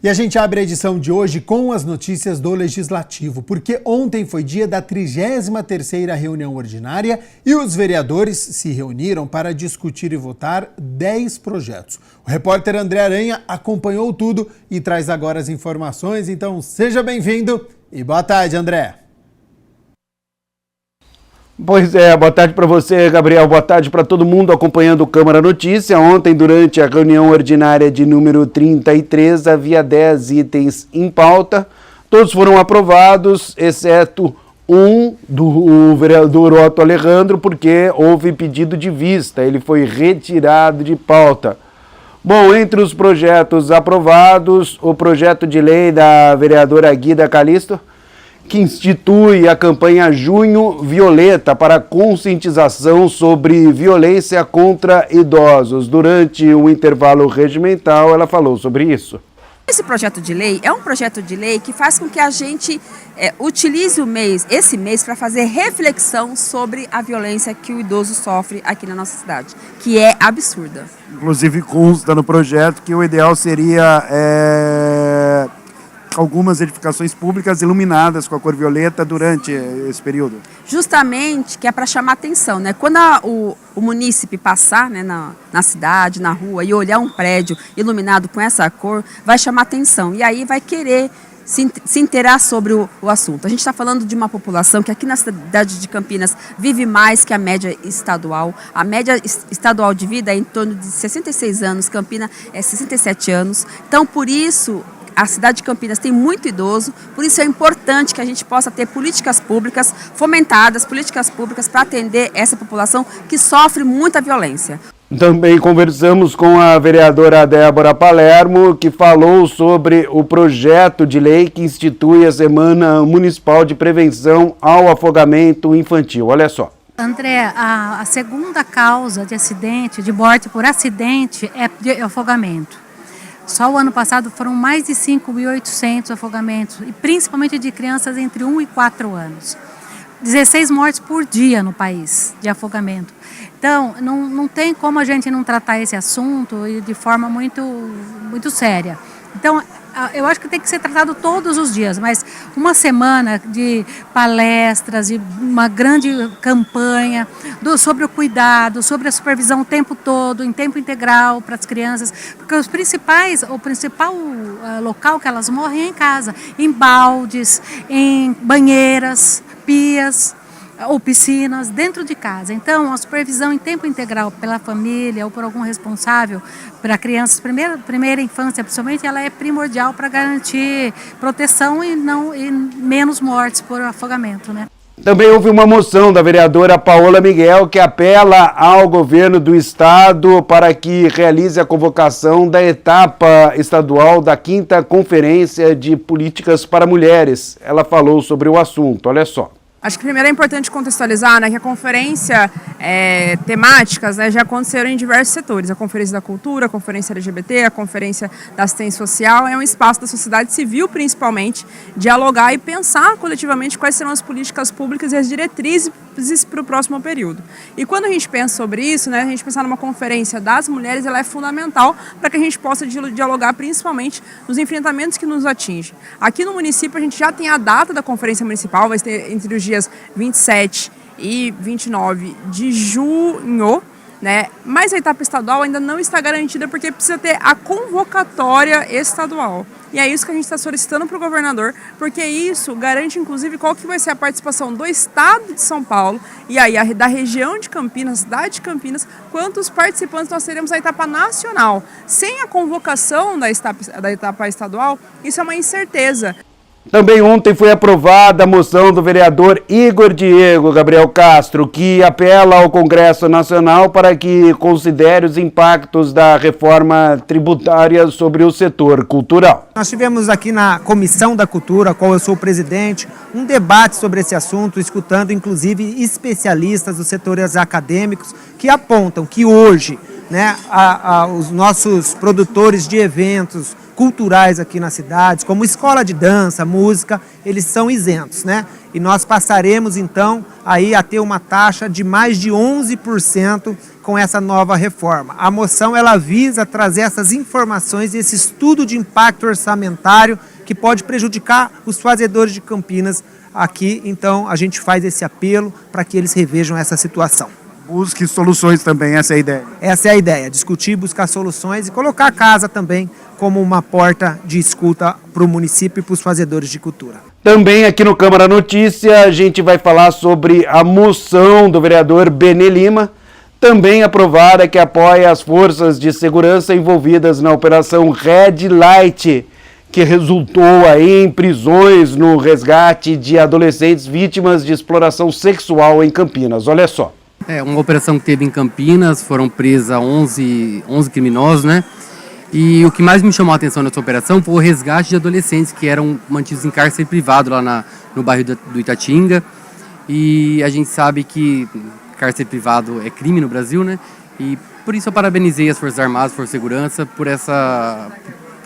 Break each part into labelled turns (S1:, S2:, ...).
S1: E a gente abre a edição de hoje com as notícias do Legislativo, porque ontem foi dia da 33ª reunião ordinária e os vereadores se reuniram para discutir e votar 10 projetos. O repórter André Aranha acompanhou tudo e traz agora as informações, então seja bem-vindo e boa tarde, André.
S2: Pois é, boa tarde para você, Gabriel, boa tarde para todo mundo acompanhando o Câmara Notícia. Ontem, durante a reunião ordinária de número 33, havia 10 itens em pauta. Todos foram aprovados, exceto um do vereador Otto Alejandro, porque houve pedido de vista, ele foi retirado de pauta. Bom, entre os projetos aprovados, o projeto de lei da vereadora Guida Calisto, que institui a campanha Junho Violeta para conscientização sobre violência contra idosos. Durante o intervalo regimental, ela falou sobre isso.
S3: Esse projeto de lei é um projeto de lei que faz com que a gente utilize esse mês para fazer reflexão sobre a violência que o idoso sofre aqui na nossa cidade, que é absurda.
S4: Inclusive consta no projeto que o ideal seria algumas edificações públicas iluminadas com a cor violeta durante esse período.
S3: Justamente que é para chamar atenção, né? Quando o munícipe passar, né, na cidade, na rua e olhar um prédio iluminado com essa cor, vai chamar atenção e aí vai querer se inteirar sobre o assunto. A gente está falando de uma população que aqui na cidade de Campinas vive mais que a média estadual. A média estadual de vida é em torno de 66 anos, Campinas é 67 anos. Então, por isso, a cidade de Campinas tem muito idoso, por isso é importante que a gente possa ter políticas públicas fomentadas, políticas públicas para atender essa população que sofre muita violência.
S2: Também conversamos com a vereadora Débora Palermo, que falou sobre o projeto de lei que institui a Semana Municipal de Prevenção ao Afogamento Infantil. Olha só.
S5: André, a segunda causa de acidente, de morte por acidente, é de afogamento. Só o ano passado foram mais de 5.800 afogamentos, e principalmente de crianças entre 1 e 4 anos. 16 mortes por dia no país de afogamento. Então, não tem como a gente não tratar esse assunto de forma muito séria. Então, eu acho que tem que ser tratado todos os dias, mas uma semana de palestras, de uma grande campanha sobre o cuidado, sobre a supervisão o tempo todo, em tempo integral para as crianças, porque o principal local que elas morrem é em casa, em baldes, em banheiras, pias ou piscinas dentro de casa. Então, a supervisão em tempo integral pela família ou por algum responsável para crianças, primeira infância principalmente, ela é primordial para garantir proteção e menos mortes por afogamento, né?
S2: Também houve uma moção da vereadora Paola Miguel que apela ao governo do estado para que realize a convocação da etapa estadual da 5ª Conferência de Políticas para Mulheres. Ela falou sobre o assunto, olha só.
S6: Acho que primeiro é importante contextualizar, né, que a conferência temáticas, né, já aconteceram em diversos setores. A Conferência da Cultura, a Conferência LGBT, a Conferência da Assistência Social. É um espaço da sociedade civil, principalmente, dialogar e pensar coletivamente quais serão as políticas públicas e as diretrizes para o próximo período. E quando a gente pensa sobre isso, né, a gente pensar numa conferência das mulheres, ela é fundamental para que a gente possa dialogar principalmente nos enfrentamentos que nos atingem. Aqui no município a gente já tem a data da Conferência Municipal, vai ser entre os dias 27 e 29 de junho, né? Mas a etapa estadual ainda não está garantida porque precisa ter a convocatória estadual. E é isso que a gente está solicitando para o governador, porque isso garante, inclusive, qual que vai ser a participação do estado de São Paulo e aí da região de Campinas, cidade de Campinas, quantos participantes nós teremos na etapa nacional. Sem a convocação da etapa estadual, isso é uma incerteza.
S2: Também ontem foi aprovada a moção do vereador Igor Diego Gabriel Castro, que apela ao Congresso Nacional para que considere os impactos da reforma tributária sobre o setor cultural.
S7: Nós tivemos aqui na Comissão da Cultura, a qual eu sou o presidente, um debate sobre esse assunto, escutando inclusive especialistas dos setores acadêmicos que apontam que hoje, né, os nossos produtores de eventos culturais aqui nas cidades, como escola de dança, música, eles são isentos, né? E nós passaremos então aí a ter uma taxa de mais de 11% com essa nova reforma. A moção ela visa trazer essas informações e esse estudo de impacto orçamentário que pode prejudicar os fazedores de Campinas aqui. Então, a gente faz esse apelo para que eles revejam essa situação.
S4: Busque soluções também, essa é a ideia.
S7: Essa é a ideia, discutir, buscar soluções e colocar a casa também como uma porta de escuta para o município e para os fazedores de cultura.
S2: Também aqui no Câmara Notícia a gente vai falar sobre a moção do vereador Benê Lima, também aprovada, que apoia as forças de segurança envolvidas na operação Red Light, que resultou aí em prisões no resgate de adolescentes vítimas de exploração sexual em Campinas. Olha só.
S8: Uma operação que teve em Campinas, foram presas 11 criminosos, né? E o que mais me chamou a atenção nessa operação foi o resgate de adolescentes que eram mantidos em cárcere privado lá no bairro do Itatinga. E a gente sabe que cárcere privado é crime no Brasil, né? E por isso eu parabenizei as Forças Armadas, Força de Segurança, por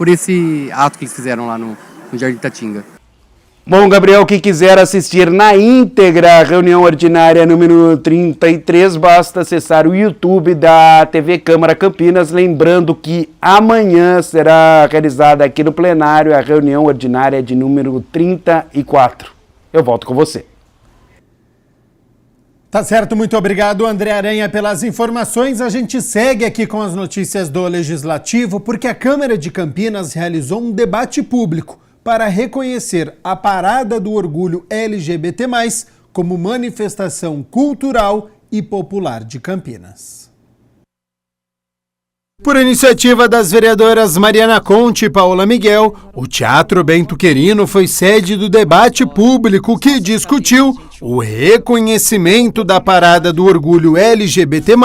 S8: esse ato que eles fizeram lá no Jardim Itatinga.
S2: Bom, Gabriel, quem quiser assistir na íntegra a reunião ordinária número 33, basta acessar o YouTube da TV Câmara Campinas, lembrando que amanhã será realizada aqui no plenário a reunião ordinária de número 34. Eu volto com você.
S1: Tá certo, muito obrigado, André Aranha, pelas informações. A gente segue aqui com as notícias do Legislativo, porque a Câmara de Campinas realizou um debate público para reconhecer a Parada do Orgulho LGBT+, como manifestação cultural e popular de Campinas. Por iniciativa das vereadoras Mariana Conte e Paola Miguel, o Teatro Bento Querino foi sede do debate público que discutiu o reconhecimento da Parada do Orgulho LGBT+,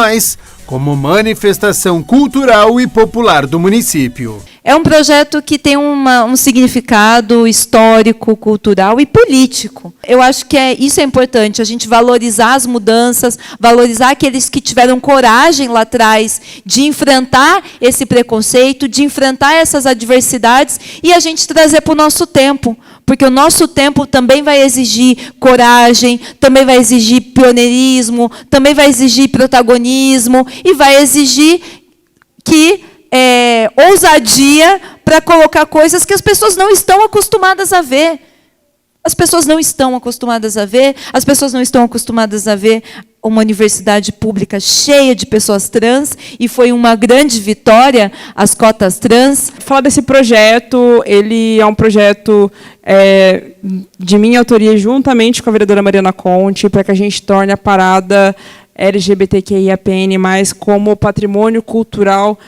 S1: como manifestação cultural e popular do município.
S9: É um projeto que tem um significado histórico, cultural e político. Eu acho que isso é importante, a gente valorizar as mudanças, valorizar aqueles que tiveram coragem lá atrás de enfrentar esse preconceito, de enfrentar essas adversidades e a gente trazer para o nosso tempo. Porque o nosso tempo também vai exigir coragem, também vai exigir pioneirismo, também vai exigir protagonismo e vai exigir ousadia para colocar coisas que as pessoas não estão acostumadas a ver. As pessoas não estão acostumadas a ver, as pessoas não estão acostumadas a ver uma universidade pública cheia de pessoas trans, e foi uma grande vitória as cotas trans.
S6: Falar desse projeto, ele é um projeto de minha autoria, juntamente com a vereadora Mariana Conte, para que a gente torne a parada LGBTQIAPN+, como patrimônio cultural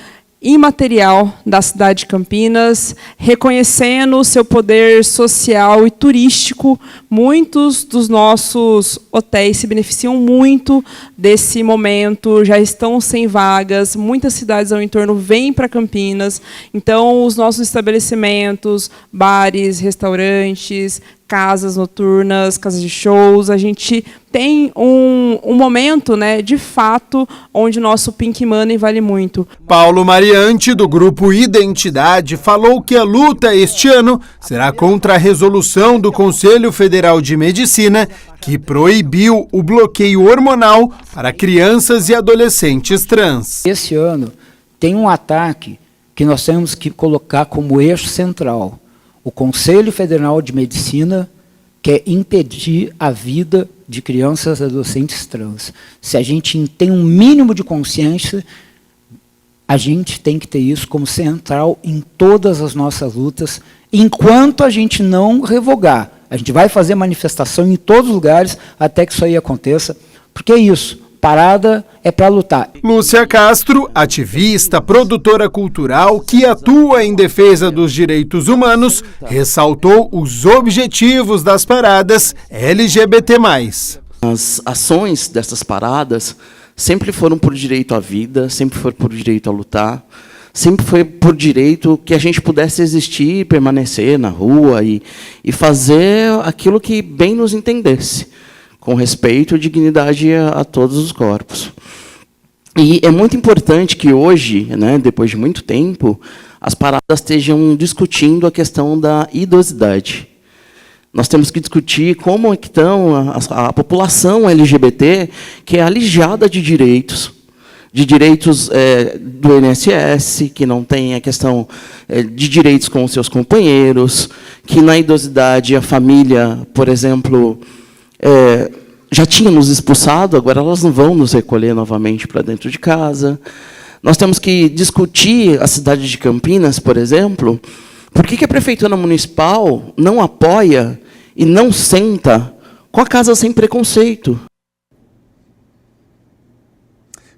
S6: imaterial da cidade de Campinas, reconhecendo o seu poder social e turístico. Muitos dos nossos hotéis se beneficiam muito desse momento, já estão sem vagas, muitas cidades ao entorno vêm para Campinas, então os nossos estabelecimentos, bares, restaurantes, casas noturnas, casas de shows, a gente tem um momento, né, de fato, onde o nosso Pink Money vale muito.
S1: Paulo Mariante, do grupo Identidade, falou que a luta este ano será contra a resolução do Conselho Federal de Medicina, que proibiu o bloqueio hormonal para crianças e adolescentes trans.
S10: Esse ano tem um ataque que nós temos que colocar como eixo central. O Conselho Federal de Medicina quer impedir a vida de crianças e adolescentes trans. Se a gente tem um mínimo de consciência, a gente tem que ter isso como central em todas as nossas lutas, enquanto a gente não revogar. A gente vai fazer manifestação em todos os lugares até que isso aí aconteça, porque é isso. Parada é para lutar.
S1: Lúcia Castro, ativista, produtora cultural que atua em defesa dos direitos humanos, ressaltou os objetivos das paradas LGBT+.
S11: As ações dessas paradas sempre foram por direito à vida, sempre foram por direito a lutar, sempre foi por direito que a gente pudesse existir, permanecer na rua e fazer aquilo que bem nos entendesse, com respeito e dignidade a todos os corpos. E é muito importante que hoje, né, depois de muito tempo, as paradas estejam discutindo a questão da idosidade. Nós temos que discutir como é que estão a população LGBT, que é alijada de direitos, de direitos do INSS, que não tem a questão de direitos com os seus companheiros, que na idosidade a família, por exemplo, já tinha nos expulsado, agora elas não vão nos recolher novamente para dentro de casa. Nós temos que discutir a cidade de Campinas, por exemplo, por que a Prefeitura Municipal não apoia e não senta com a Casa Sem Preconceito.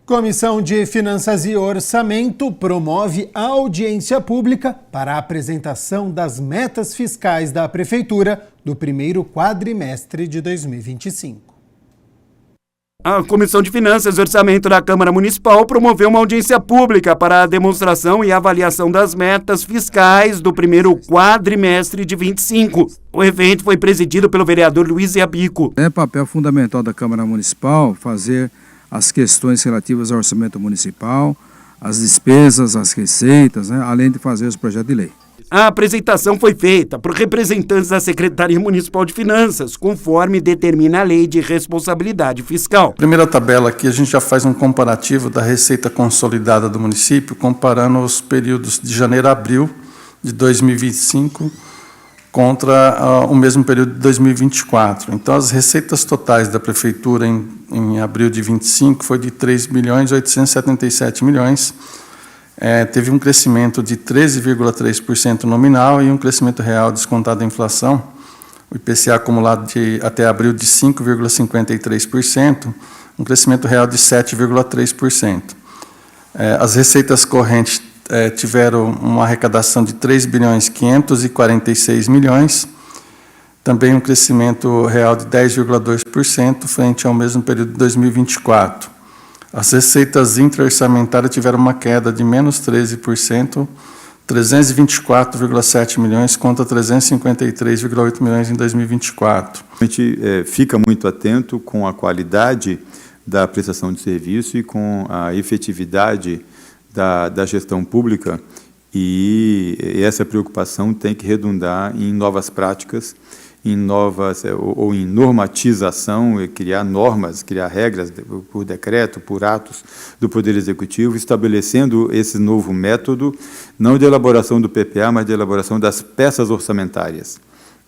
S1: Comissão de Finanças e Orçamento promove audiência pública para a apresentação das metas fiscais da Prefeitura do primeiro quadrimestre de 2025.
S2: A Comissão de Finanças e Orçamento da Câmara Municipal promoveu uma audiência pública para a demonstração e avaliação das metas fiscais do primeiro quadrimestre de 25. O evento foi presidido pelo vereador Luiz Iabico.
S12: É papel fundamental da Câmara Municipal fazer as questões relativas ao orçamento municipal, as despesas, as receitas, né, além de fazer os projetos de lei.
S2: A apresentação foi feita por representantes da Secretaria Municipal de Finanças, conforme determina a Lei de Responsabilidade Fiscal.
S13: Primeira tabela aqui, a gente já faz um comparativo da receita consolidada do município, comparando os períodos de janeiro a abril de 2025 contra o mesmo período de 2024. Então, as receitas totais da Prefeitura em abril de 25 foi de 3.877 milhões. Teve um crescimento de 13,3% nominal e um crescimento real descontado da inflação, o IPCA acumulado até abril de 5,53%, um crescimento real de 7,3%. As receitas correntes tiveram uma arrecadação de 3.546 milhões, também um crescimento real de 10,2% frente ao mesmo período de 2024. As receitas intra-orçamentárias tiveram uma queda de menos 13%, 324,7 milhões contra 353,8 milhões em 2024.
S14: A gente fica muito atento com a qualidade da prestação de serviço e com a efetividade da gestão pública, e essa preocupação tem que redundar em novas práticas, em normatização, criar normas, criar regras por decreto, por atos do Poder Executivo, estabelecendo esse novo método, não de elaboração do PPA, mas de elaboração das peças orçamentárias,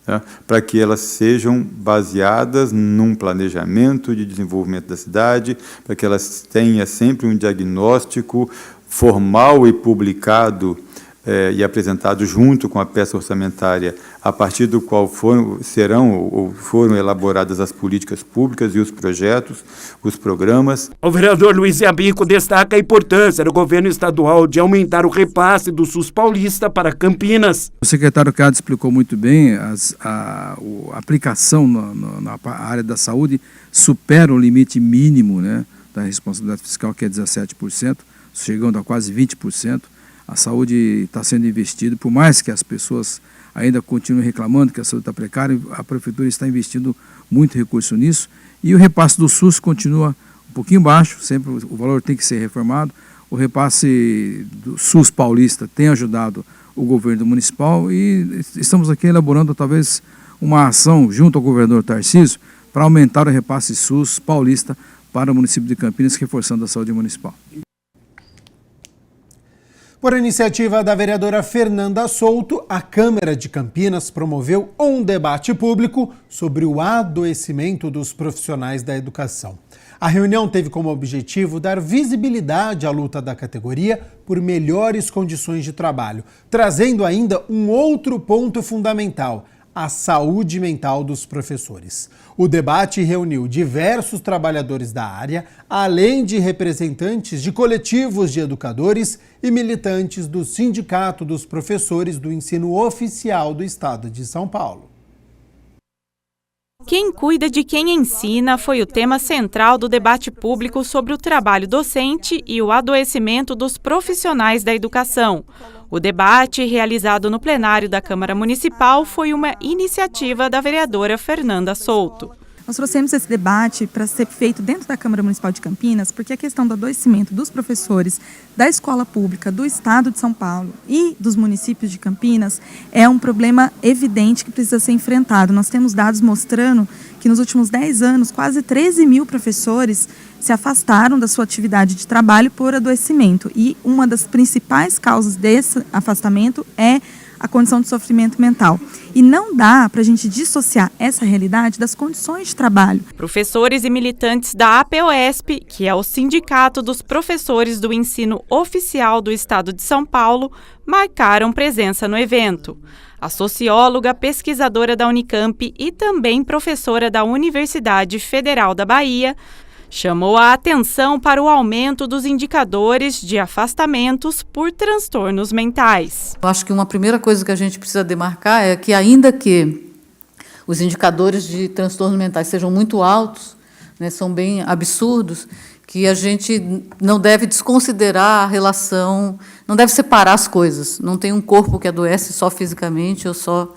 S14: tá? Para que elas sejam baseadas num planejamento de desenvolvimento da cidade, para que elas tenham sempre um diagnóstico formal e publicado e apresentado junto com a peça orçamentária, a partir do qual foram elaboradas as políticas públicas e os projetos, os programas.
S2: O vereador Luiz Iabico destaca a importância do governo estadual de aumentar o repasse do SUS paulista para Campinas.
S12: O secretário Cado explicou muito bem, a aplicação na área da saúde supera o limite mínimo, né, da responsabilidade fiscal, que é 17%, chegando a quase 20%. A saúde está sendo investida, por mais que as pessoas ainda continuem reclamando que a saúde está precária, a Prefeitura está investindo muito recurso nisso, e o repasse do SUS continua um pouquinho baixo, sempre o valor tem que ser reformado. O repasse do SUS paulista tem ajudado o governo municipal, e estamos aqui elaborando talvez uma ação junto ao governador Tarcísio para aumentar o repasse SUS paulista para o município de Campinas, reforçando a saúde municipal.
S1: Por iniciativa da vereadora Fernanda Souto, a Câmara de Campinas promoveu um debate público sobre o adoecimento dos profissionais da educação. A reunião teve como objetivo dar visibilidade à luta da categoria por melhores condições de trabalho, trazendo ainda um outro ponto fundamental: a saúde mental dos professores. O debate reuniu diversos trabalhadores da área, além de representantes de coletivos de educadores e militantes do Sindicato dos Professores do Ensino Oficial do Estado de São Paulo.
S15: Quem cuida de quem ensina foi o tema central do debate público sobre o trabalho docente e o adoecimento dos profissionais da educação. O debate, realizado no plenário da Câmara Municipal, foi uma iniciativa da vereadora Fernanda Souto.
S16: Nós trouxemos esse debate para ser feito dentro da Câmara Municipal de Campinas, porque a questão do adoecimento dos professores da escola pública do Estado de São Paulo e dos municípios de Campinas é um problema evidente que precisa ser enfrentado. Nós temos dados mostrando que nos últimos 10 anos, quase 13 mil professores se afastaram da sua atividade de trabalho por adoecimento. E uma das principais causas desse afastamento é a condição de sofrimento mental. E não dá para a gente dissociar essa realidade das condições de trabalho.
S15: Professores e militantes da APOESP, que é o Sindicato dos Professores do Ensino Oficial do Estado de São Paulo, marcaram presença no evento. A socióloga, pesquisadora da Unicamp e também professora da Universidade Federal da Bahia, chamou a atenção para o aumento dos indicadores de afastamentos por transtornos mentais.
S17: Eu acho que uma primeira coisa que a gente precisa demarcar é que, ainda que os indicadores de transtornos mentais sejam muito altos, né, são bem absurdos, que a gente não deve desconsiderar a relação, não deve separar as coisas. Não tem um corpo que adoece só fisicamente ou só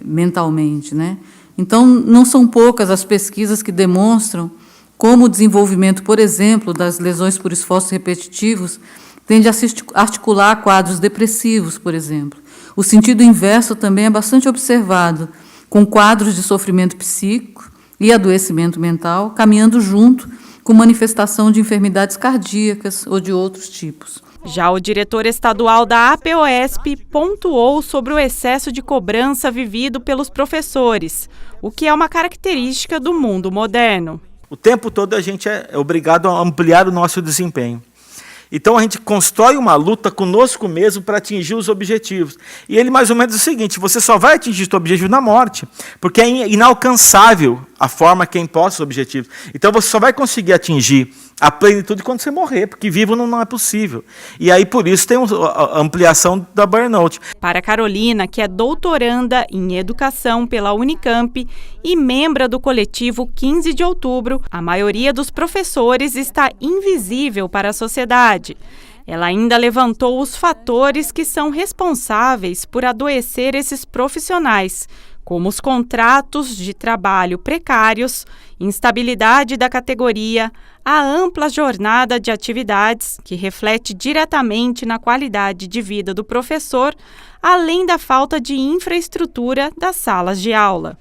S17: mentalmente, né? Então, não são poucas as pesquisas que demonstram como o desenvolvimento, por exemplo, das lesões por esforços repetitivos tende a se articular a quadros depressivos, por exemplo. O sentido inverso também é bastante observado, com quadros de sofrimento psíquico e adoecimento mental, caminhando junto com manifestação de enfermidades cardíacas ou de outros tipos.
S15: Já o diretor estadual da APOESP pontuou sobre o excesso de cobrança vivido pelos professores, o que é uma característica do mundo moderno.
S18: O tempo todo a gente é obrigado a ampliar o nosso desempenho. Então a gente constrói uma luta conosco mesmo para atingir os objetivos. E ele mais ou menos diz o seguinte: você só vai atingir o objetivo na morte, porque é inalcançável a forma que é imposta os objetivos. Então você só vai conseguir atingir a plenitude quando você morrer, porque vivo não é possível. E aí por isso tem a ampliação da burnout.
S15: Para Carolina, que é doutoranda em educação pela Unicamp e membro do coletivo 15 de outubro, a maioria dos professores está invisível para a sociedade. Ela ainda levantou os fatores que são responsáveis por adoecer esses profissionais, como os contratos de trabalho precários, instabilidade da categoria, a ampla jornada de atividades, que reflete diretamente na qualidade de vida do professor, além da falta de infraestrutura das salas de aula.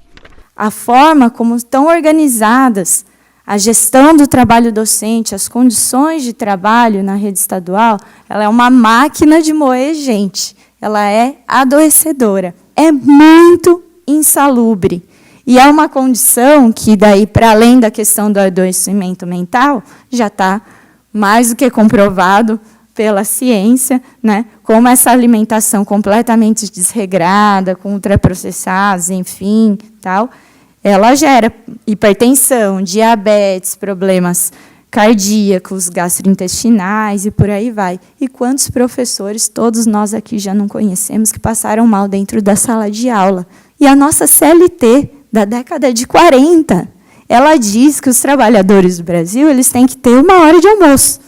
S19: A forma como estão organizadas a gestão do trabalho docente, as condições de trabalho na rede estadual, ela é uma máquina de moer gente, ela é adoecedora, é muito insalubre. E é uma condição que, daí, para além da questão do adoecimento mental, já está mais do que comprovado pela ciência, né? Como essa alimentação completamente desregrada, com ultraprocessados, enfim, tal, ela gera hipertensão, diabetes, problemas cardíacos, gastrointestinais e por aí vai. E quantos professores, todos nós aqui já não conhecemos, que passaram mal dentro da sala de aula? E a nossa CLT, da década de 40, ela diz que os trabalhadores do Brasil eles têm que ter 1 hora de almoço.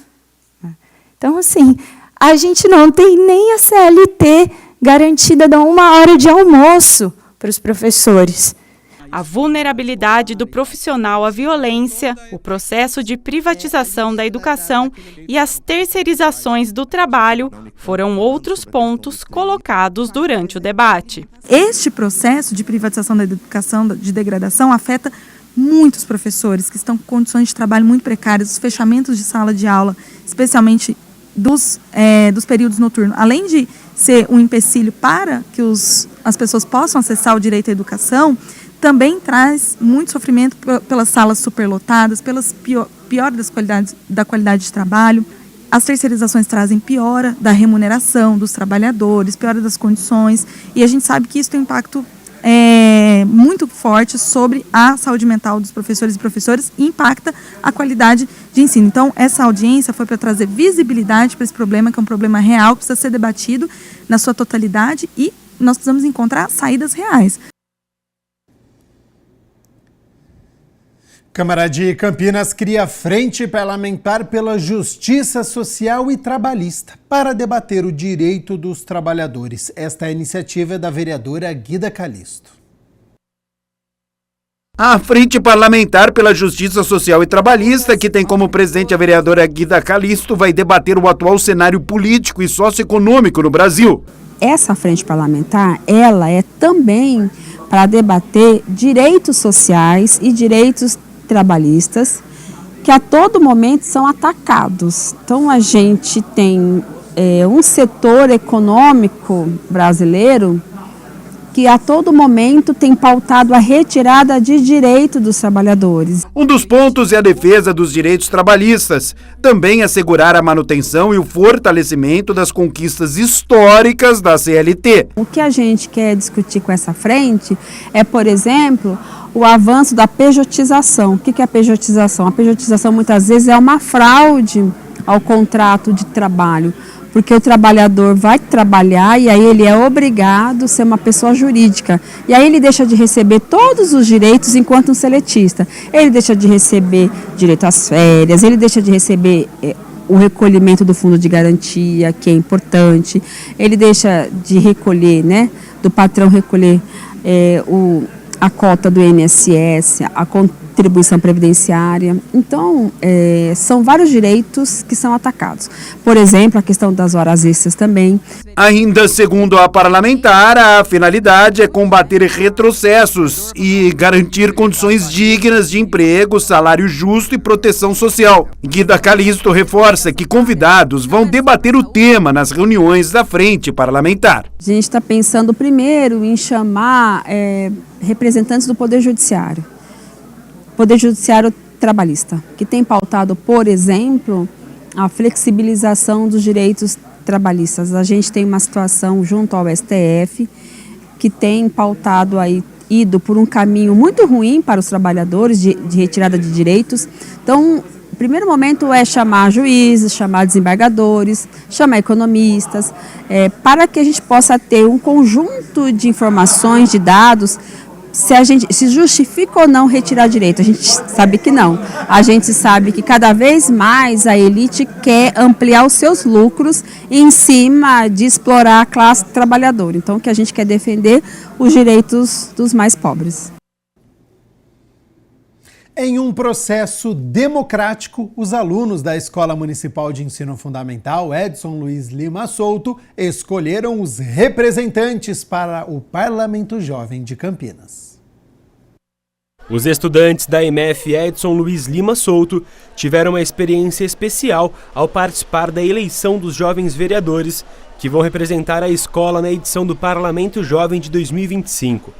S19: Então, assim, a gente não tem nem a CLT garantida de 1 hora de almoço para os professores.
S15: A vulnerabilidade do profissional à violência, o processo de privatização da educação e as terceirizações do trabalho foram outros pontos colocados durante o debate.
S16: Este processo de privatização da educação, de degradação, afeta muitos professores que estão com condições de trabalho muito precárias, os fechamentos de sala de aula, especialmente dos períodos noturnos. Além de ser um empecilho para que as pessoas possam acessar o direito à educação, também traz muito sofrimento pelas salas superlotadas, pelas piora da qualidade de trabalho. As terceirizações trazem piora da remuneração dos trabalhadores, piora das condições, e a gente sabe que isso tem um impacto muito forte sobre a saúde mental dos professores e professoras e impacta a qualidade de ensino. Então, essa audiência foi para trazer visibilidade para esse problema, que é um problema real, que precisa ser debatido na sua totalidade e nós precisamos encontrar saídas reais.
S1: Câmara de Campinas cria frente parlamentar pela justiça social e trabalhista para debater o direito dos trabalhadores. Esta iniciativa é da vereadora Guida Calisto.
S2: A Frente Parlamentar pela Justiça Social e Trabalhista, que tem como presidente a vereadora Guida Calisto, vai debater o atual cenário político e socioeconômico no Brasil.
S3: Essa frente parlamentar, ela é também para debater direitos sociais e direitos trabalhistas que a todo momento são atacados. Então a gente tem um setor econômico brasileiro que a todo momento tem pautado a retirada de direito dos trabalhadores.
S2: Um dos pontos é a defesa dos direitos trabalhistas, também assegurar a manutenção e o fortalecimento das conquistas históricas da CLT.
S3: O que a gente quer discutir com essa frente é, por exemplo, o avanço da pejotização. O que é a pejotização? A pejotização muitas vezes é uma fraude ao contrato de trabalho, porque o trabalhador vai trabalhar e aí ele é obrigado a ser uma pessoa jurídica. E aí ele deixa de receber todos os direitos enquanto um seletista. Ele deixa de receber direito às férias, ele deixa de receber o recolhimento do fundo de garantia, que é importante. Ele deixa de recolher, né, do patrão recolher a cota do INSS, a contribuição previdenciária. Então, são vários direitos que são atacados. Por exemplo, a questão das horas extras também.
S2: Ainda segundo a parlamentar, a finalidade é combater retrocessos e garantir condições dignas de emprego, salário justo e proteção social. Guida Calisto reforça que convidados vão debater o tema nas reuniões da frente parlamentar.
S3: A gente está pensando primeiro em chamar representantes do Poder Judiciário. Poder Judiciário Trabalhista, que tem pautado, por exemplo, a flexibilização dos direitos trabalhistas. A gente tem uma situação junto ao STF que tem pautado ido por um caminho muito ruim para os trabalhadores de retirada de direitos. Então, o primeiro momento é chamar juízes, chamar desembargadores, chamar economistas, para que a gente possa ter um conjunto de informações, de dados, se justifica ou não retirar direito. A gente sabe que não. A gente sabe que cada vez mais a elite quer ampliar os seus lucros em cima de explorar a classe trabalhadora. Então, o que a gente quer defender os direitos dos mais pobres.
S1: Em um processo democrático, os alunos da Escola Municipal de Ensino Fundamental Edson Luiz Lima Souto escolheram os representantes para o Parlamento Jovem de Campinas.
S20: Os estudantes da EMF Edson Luiz Lima Souto tiveram uma experiência especial ao participar da eleição dos jovens vereadores que vão representar a escola na edição do Parlamento Jovem de 2025.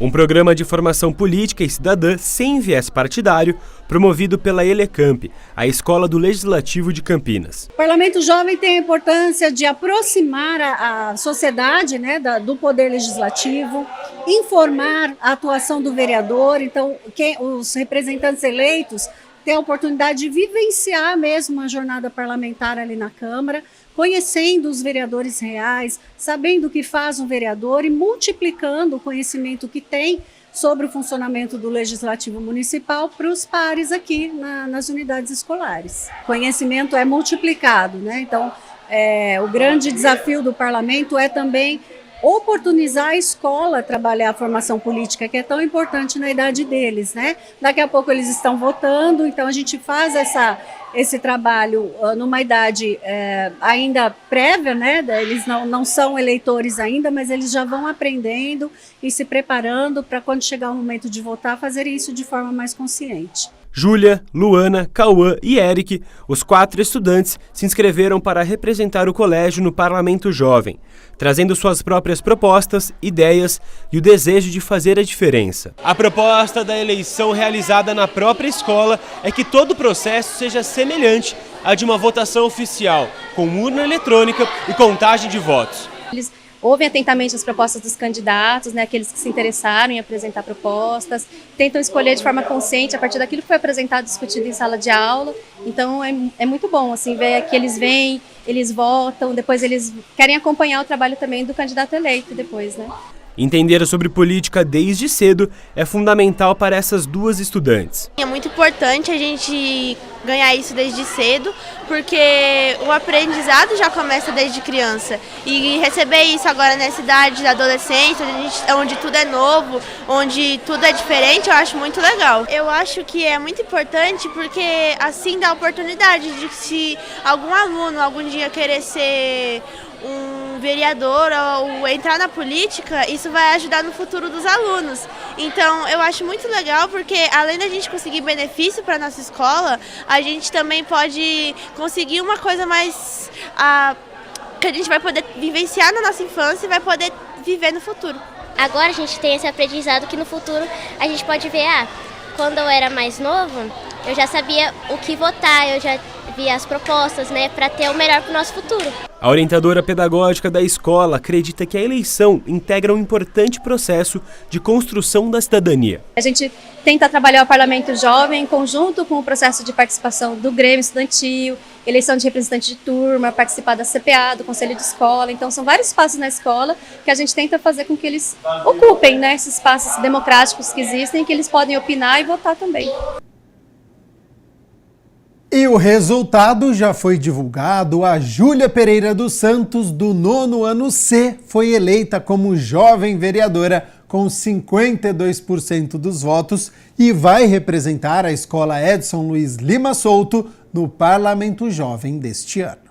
S20: Um programa de formação política e cidadã sem viés partidário, promovido pela Elecamp, a Escola do Legislativo de Campinas.
S21: O Parlamento Jovem tem a importância de aproximar a sociedade, né, do Poder Legislativo, informar a atuação do vereador. Então, os representantes eleitos têm a oportunidade de vivenciar mesmo a jornada parlamentar ali na Câmara, conhecendo os vereadores reais, sabendo o que faz um vereador e multiplicando o conhecimento que tem sobre o funcionamento do Legislativo Municipal para os pares aqui nas unidades escolares. O conhecimento é multiplicado, né? Então, o grande desafio do parlamento é também oportunizar a escola a trabalhar a formação política, que é tão importante na idade deles, né? Daqui a pouco eles estão votando, então a gente faz esse trabalho numa idade ainda prévia, né? Eles não são eleitores ainda, mas eles já vão aprendendo e se preparando para quando chegar o momento de votar, fazer isso de forma mais consciente.
S20: Júlia, Luana, Cauã e Eric, os 4 estudantes, se inscreveram para representar o colégio no Parlamento Jovem, trazendo suas próprias propostas, ideias e o desejo de fazer a diferença. A proposta da eleição realizada na própria escola é que todo o processo seja semelhante à de uma votação oficial, com urna eletrônica e contagem de votos.
S22: Eles ouvem atentamente as propostas dos candidatos, né, aqueles que se interessaram em apresentar propostas, tentam escolher de forma consciente a partir daquilo que foi apresentado e discutido em sala de aula. Então é muito bom assim, ver que eles vêm, eles votam, depois eles querem acompanhar o trabalho também do candidato eleito depois, né?
S20: Entender sobre política desde cedo é fundamental para essas duas estudantes.
S23: É muito importante a gente
S4: ganhar isso desde cedo, porque o aprendizado já começa desde criança. E receber isso agora nessa idade da adolescência, onde tudo é novo, onde tudo é diferente, eu acho muito legal. Eu acho que é muito importante porque assim dá a oportunidade de que se algum aluno algum dia querer ser um vereador ou entrar na política, isso vai ajudar no futuro dos alunos. Então, eu acho muito legal porque, além da gente conseguir benefício para a nossa escola, a gente também pode conseguir uma coisa mais que a gente vai poder vivenciar na nossa infância e vai poder viver no futuro.
S5: Agora a gente tem esse aprendizado que no futuro a gente pode ver, quando eu era mais novo, eu já sabia o que votar, eu já via as propostas, né, para ter o melhor para o nosso futuro.
S20: A orientadora pedagógica da escola acredita que a eleição integra um importante processo de construção da cidadania.
S22: A gente tenta trabalhar o Parlamento Jovem em conjunto com o processo de participação do Grêmio Estudantil, eleição de representante de turma, participar da CPA, do Conselho de Escola. Então, são vários espaços na escola que a gente tenta fazer com que eles ocupem, né, esses espaços democráticos que existem, que eles podem opinar e votar também.
S1: E o resultado já foi divulgado. A Júlia Pereira dos Santos, do 9º ano C, foi eleita como jovem vereadora com 52% dos votos e vai representar a Escola Edson Luiz Lima Souto no Parlamento Jovem deste ano.